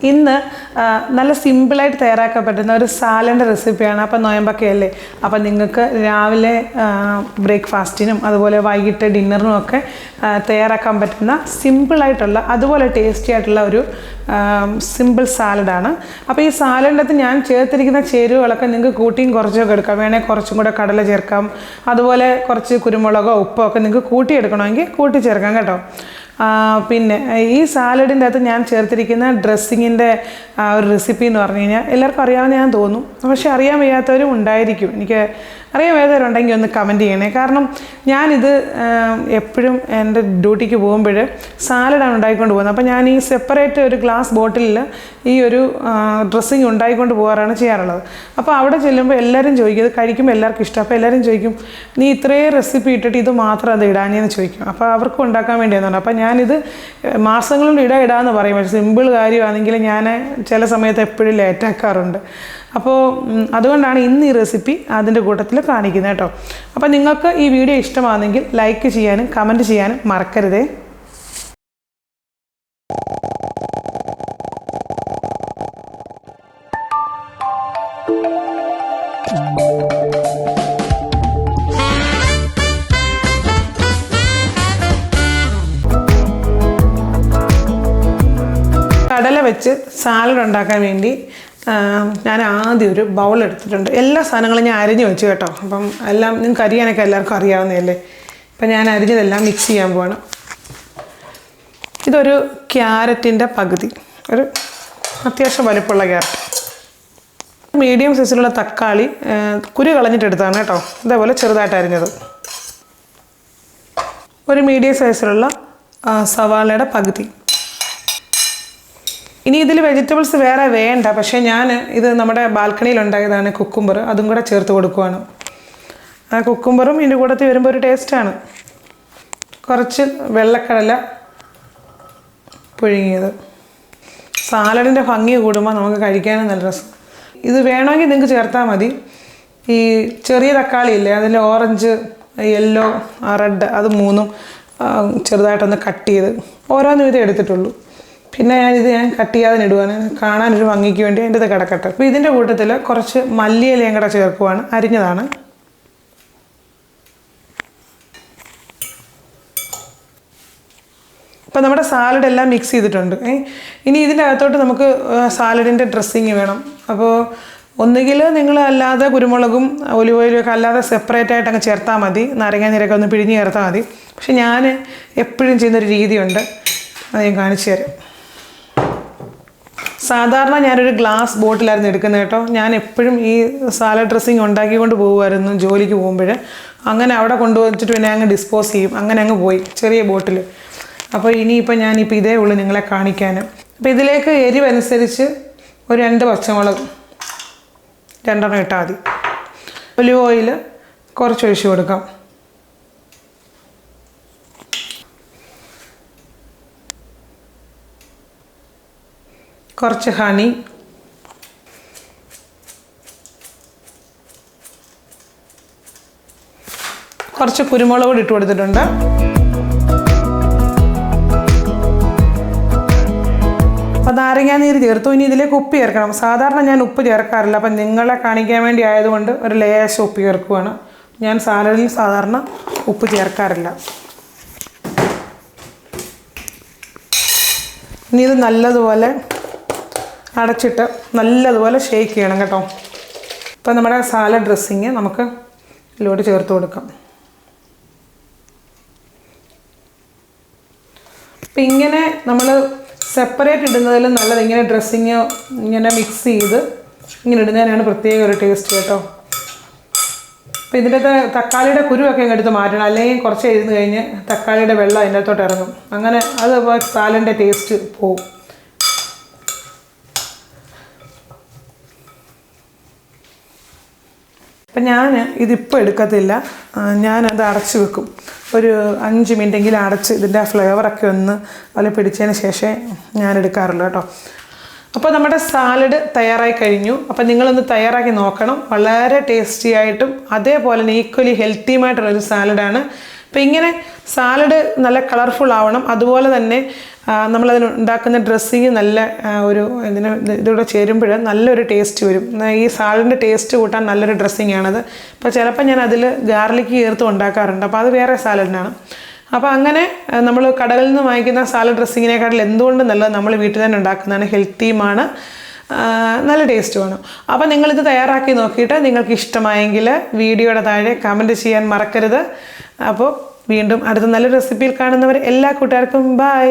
ഇന്ന് നല്ല സിമ്പിളായിട്ട് തയ്യാറാക്കാൻ പറ്റുന്ന ഒരു സാലഡ് റെസിപ്പിയാണ്. അപ്പോൾ നോയമ്പൊക്കെ അല്ലേ, അപ്പോൾ നിങ്ങൾക്ക് രാവിലെ ബ്രേക്ക്ഫാസ്റ്റിനും അതുപോലെ വൈകിട്ട് ഡിന്നറിനും ഒക്കെ തയ്യാറാക്കാൻ പറ്റുന്ന സിമ്പിളായിട്ടുള്ള അതുപോലെ ടേസ്റ്റി ആയിട്ടുള്ള ഒരു സിമ്പിൾ സാലഡാണ്. അപ്പോൾ ഈ സാലഡിനകത്ത് ഞാൻ ചേർത്തിരിക്കുന്ന ചേരുവകളൊക്കെ നിങ്ങൾക്ക് കൂട്ടിയും കുറച്ചൊക്കെ എടുക്കാം. വേണമെങ്കിൽ കുറച്ചും കൂടെ കടല ചേർക്കാം, അതുപോലെ കുറച്ച് കുരുമുളകോ ഉപ്പോ ഒക്കെ നിങ്ങൾക്ക് കൂട്ടിയെടുക്കണമെങ്കിൽ കൂട്ടി ചേർക്കാം കേട്ടോ. പിന്നെ ഈ സാലഡിൻ്റെ അകത്ത് ഞാൻ ചേർത്തിരിക്കുന്ന ഡ്രസ്സിങ്ങിൻ്റെ ഒരു റെസിപ്പി എന്ന് പറഞ്ഞു കഴിഞ്ഞാൽ എല്ലാവർക്കും അറിയാമെന്ന് ഞാൻ തോന്നുന്നു, പക്ഷേ അറിയാൻ വയ്യാത്തവരും ഉണ്ടായിരിക്കും. എനിക്ക് അറിയാൻ വയ്യാത്തവരുണ്ടെങ്കിൽ ഒന്ന് കമൻറ്റ് ചെയ്യണേ. കാരണം ഞാനിത് എപ്പോഴും എൻ്റെ ഡ്യൂട്ടിക്ക് പോകുമ്പോൾ സാലഡാണ് ഉണ്ടായിക്കൊണ്ട് പോകുന്നത്. അപ്പോൾ ഞാൻ ഈ സെപ്പറേറ്റ് ഒരു ഗ്ലാസ് ബോട്ടിലിൽ ഈ ഒരു ഡ്രസ്സിങ് ഉണ്ടായിക്കൊണ്ട് പോകാറാണ് ചെയ്യാറുള്ളത്. അപ്പോൾ അവിടെ ചെല്ലുമ്പോൾ എല്ലാവരും ചോദിക്കും, ഇത് കഴിക്കുമ്പോൾ എല്ലാവർക്കും ഇഷ്ടം. അപ്പോൾ എല്ലാവരും ചോദിക്കും, നീ ഇത്രയും റെസിപ്പി ഇട്ടിട്ട് ഇത് മാത്രം അത് ഇടാനെന്ന് ചോദിക്കും. അപ്പോൾ അവർക്കും ഉണ്ടാക്കാൻ വേണ്ടിയാണെന്നുണ്ട്. അപ്പോൾ ഞാനിത് മാസങ്ങളിൽ ഇടാമെന്ന് പറയും, പക്ഷേ സിമ്പിൾ കാര്യമാണെങ്കിൽ ഞാൻ ചില സമയത്ത് എപ്പോഴും ലേറ്റാക്കാറുണ്ട്. അപ്പോൾ അതുകൊണ്ടാണ് ഇന്ന് ഈ റെസിപ്പി അതിൻ്റെ കൂട്ടത്തിൽ കാണിക്കുന്നത് കേട്ടോ. അപ്പോൾ നിങ്ങൾക്ക് ഈ വീഡിയോ ഇഷ്ടമാണെങ്കിൽ ലൈക്ക് ചെയ്യാനും കമൻറ്റ് ചെയ്യാനും മറക്കരുതേ. കടല വെച്ച് സാലഡ് ഉണ്ടാക്കാൻ വേണ്ടി ഞാൻ ആദ്യം ഒരു ബൗൾ എടുത്തിട്ടുണ്ട്. എല്ലാ സാധനങ്ങളും ഞാൻ അരിഞ്ഞ് വെച്ചു കേട്ടോ. അപ്പം എല്ലാം നിങ്ങൾക്ക് അരിയാനൊക്കെ എല്ലാവർക്കും അറിയാവുന്നതല്ലേ. അപ്പം ഞാൻ അരിഞ്ഞതെല്ലാം മിക്സ് ചെയ്യാൻ പോവാണ്. ഇതൊരു ക്യാരറ്റിൻ്റെ പകുതി, ഒരു അത്യാവശ്യം വലുപ്പമുള്ള ക്യാരറ്റ്. മീഡിയം സൈസിലുള്ള തക്കാളി കുരു കളഞ്ഞിട്ടെടുത്താണ് കേട്ടോ, ഇതേപോലെ ചെറുതായിട്ട് അരിഞ്ഞത്. ഒരു മീഡിയം സൈസിലുള്ള സവാളയുടെ പകുതി. ഇനി ഇതിൽ വെജിറ്റബിൾസ് വേറെ വേണ്ട, പക്ഷേ ഞാൻ ഇത് നമ്മുടെ ബാൽക്കണിയിലുണ്ടായതാണ് കുക്കുംബർ, അതും കൂടെ ചേർത്ത് കൊടുക്കുവാണ്. ആ കുക്കുംബറും ഇതിൻ്റെ കൂടത്തിൽ വരുമ്പോൾ ഒരു ടേസ്റ്റാണ്. കുറച്ച് വെള്ളക്കടല പുഴുങ്ങിയത്. സാലഡിൻ്റെ ഭംഗി കൂടുമ്പോൾ നമുക്ക് കഴിക്കാനും നല്ല രസം. ഇത് വേണമെങ്കിൽ നിങ്ങൾക്ക് ചേർത്താൽ മതി. ഈ ചെറിയ തക്കാളി ഇല്ലേ, അതിൽ ഓറഞ്ച്, യെല്ലോ, റെഡ്, അത് മൂന്നും ചെറുതായിട്ടൊന്ന് കട്ട് ചെയ്ത് ഓരോന്നും ഇതേ എടുത്തിട്ടുള്ളൂ. പിന്നെ ഞാൻ കട്ട് ചെയ്യാതെ ഇടുവാണ്, കാണാനൊരു ഭംഗിക്ക് വേണ്ടി അതിൻ്റെ ഇത് കിടക്കട്ടെ. അപ്പോൾ ഇതിൻ്റെ കൂട്ടത്തിൽ കുറച്ച് മല്ലിയിലയും കൂടെ ചേർക്കുവാണ്, അരിഞ്ഞതാണ്. അപ്പോൾ നമ്മുടെ സാലഡ് എല്ലാം മിക്സ് ചെയ്തിട്ടുണ്ട്. ഇനി ഇതിൻ്റെ അകത്തോട്ട് നമുക്ക് സാലഡിൻ്റെ ഡ്രസ്സിങ് വേണം. അപ്പോൾ ഒന്നുകിൽ നിങ്ങൾ അല്ലാതെ കുരുമുളകും ഒലിവ് ഓയിലും ഒക്കെ അല്ലാതെ സെപ്പറേറ്റ് ആയിട്ട് അങ്ങ് ചേർത്താൽ മതി, നാരങ്ങ നീരൊക്കെ ഒന്ന് പിഴിഞ്ഞ് ചേർത്താൽ മതി. പക്ഷെ ഞാൻ എപ്പോഴും ചെയ്യുന്നൊരു രീതിയുണ്ട്, അത് ഞാൻ കാണിച്ചു തരാം. സാധാരണ ഞാനൊരു ഗ്ലാസ് ബോട്ടിലായിരുന്നു എടുക്കുന്നത് കേട്ടോ. ഞാൻ എപ്പോഴും ഈ സാലഡ് ഡ്രസ്സിങ് ഉണ്ടാക്കിക്കൊണ്ട് പോകുമായിരുന്നു ജോലിക്ക് പോകുമ്പോൾ. അങ്ങനെ അവിടെ കൊണ്ടുവച്ചിട്ട് പിന്നെ അങ്ങ് ഡിസ്പോസ് ചെയ്യും, അങ്ങനെ അങ്ങ് പോയി ചെറിയ ബോട്ടിൽ. അപ്പോൾ ഇനിയിപ്പോൾ ഞാനിപ്പോൾ ഇതേ ഉള്ളൂ നിങ്ങളെ കാണിക്കാൻ. അപ്പോൾ ഇതിലേക്ക് എരിവ് അനുസരിച്ച് ഒരു 2 പച്ചമുളക് 2 ഇട്ടാൽ മതി. ഒലിവ് ഓയിൽ കുറച്ച് ഒഴിച്ച് കൊടുക്കാം. കുറച്ച് ഹണി, കുറച്ച് കുരുമുളക് കൂടി ഇട്ട് കൊടുത്തിട്ടുണ്ട്. അപ്പോൾ നാരങ്ങാ നീര് ചേർത്തു. ഇനി ഇതിലേക്ക് ഉപ്പ് ചേർക്കണം. സാധാരണ ഞാൻ ഉപ്പ് ചേർക്കാറില്ല, അപ്പം നിങ്ങളെ കാണിക്കാൻ വേണ്ടി ആയതുകൊണ്ട് ഒരു ലേശം ഉപ്പ് ചേർക്കുവാണ്. ഞാൻ സാലഡിൽ സാധാരണ ഉപ്പ് ചേർക്കാറില്ല. ഇനി ഇത് നല്ലതുപോലെ അടച്ചിട്ട് നല്ലതുപോലെ ഷേക്ക് ചെയ്യണം കേട്ടോ. അപ്പോൾ നമ്മുടെ സാലഡ് ഡ്രസ്സിങ് നമുക്ക് ഇതിലോട്ട് ചേർത്ത് കൊടുക്കാം. അപ്പം ഇങ്ങനെ നമ്മൾ സെപ്പറേറ്റ് ഇടുന്നതിലും നല്ലത് ഇങ്ങനെ ഡ്രസ്സിങ് ഇങ്ങനെ മിക്സ് ചെയ്ത് ഇങ്ങനെ ഇടുന്നതിനാണ് പ്രത്യേക ഒരു ടേസ്റ്റ് കേട്ടോ. അപ്പോൾ ഇതിൻ്റെ തക്കാളിയുടെ കുരുവൊക്കെ അങ്ങ് എടുത്ത് മാറ്റണം, അല്ലെങ്കിൽ കുറച്ച് ഇരുന്ന് കഴിഞ്ഞ് തക്കാളിയുടെ വെള്ളം അതിൻ്റെ അകത്തോട്ട് ഇറങ്ങും. അങ്ങനെ അത് സാലഡിൻ്റെ ടേസ്റ്റ് പോവും. അപ്പം ഞാൻ ഇതിപ്പോൾ എടുക്കത്തില്ല, ഞാനത് അടച്ച് വെക്കും. ഒരു 5 മിനിറ്റെങ്കിലും അടച്ച് ഇതിൻ്റെ ഫ്ലേവറൊക്കെ ഒന്ന് അതിൽ പിടിച്ചതിന് ശേഷമേ ഞാൻ എടുക്കാറുള്ളൂ കേട്ടോ. അപ്പോൾ നമ്മുടെ സാലഡ് തയ്യാറായി കഴിഞ്ഞു. അപ്പോൾ നിങ്ങളൊന്ന് തയ്യാറാക്കി നോക്കണം. വളരെ ടേസ്റ്റി ആയിട്ടും അതേപോലെ തന്നെ ഈക്വലി ഹെൽത്തിയുമായിട്ടുള്ളൊരു സാലഡാണ്. അപ്പോൾ ഇങ്ങനെ സാലഡ് നല്ല കളർഫുൾ ആവണം, അതുപോലെ തന്നെ നമ്മളതിൽ ഉണ്ടാക്കുന്ന ഡ്രസ്സിങ് നല്ല ഇതിലൂടെ ചേരുമ്പോൾ നല്ലൊരു ടേസ്റ്റ് വരും. ഈ സാലഡിൻ്റെ ടേസ്റ്റ് കൂട്ടാൻ നല്ലൊരു ഡ്രസ്സിങ്ങാണത്. അപ്പോൾ ചിലപ്പോൾ ഞാൻ അതിൽ ഗാർലിക് ചേർത്ത് ഉണ്ടാക്കാറുണ്ട്. അപ്പോൾ അത് വേറെ സാലഡിനാണ്. അപ്പോൾ അങ്ങനെ നമ്മൾ കടകളിൽ നിന്ന് വാങ്ങിക്കുന്ന സാലഡ് ഡ്രസ്സിങ്ങിനെക്കാട്ടിൽ എന്തുകൊണ്ടും നല്ലത് നമ്മൾ വീട്ടിൽ തന്നെ ഉണ്ടാക്കുന്നതാണ്. ഹെൽത്തിയുമാണ്, നല്ല ടേസ്റ്റുമാണ്. അപ്പോൾ നിങ്ങളിത് തയ്യാറാക്കി നോക്കിയിട്ട് നിങ്ങൾക്ക് ഇഷ്ടമായെങ്കിൽ വീഡിയോയുടെ താഴെ കമൻറ്റ് ചെയ്യാൻ മറക്കരുത്. അപ്പോൾ വീണ്ടും അടുത്ത നല്ലൊരു റെസിപ്പിയിൽ കാണുന്നവർ എല്ലാ കൂട്ടുകാർക്കും ബൈ.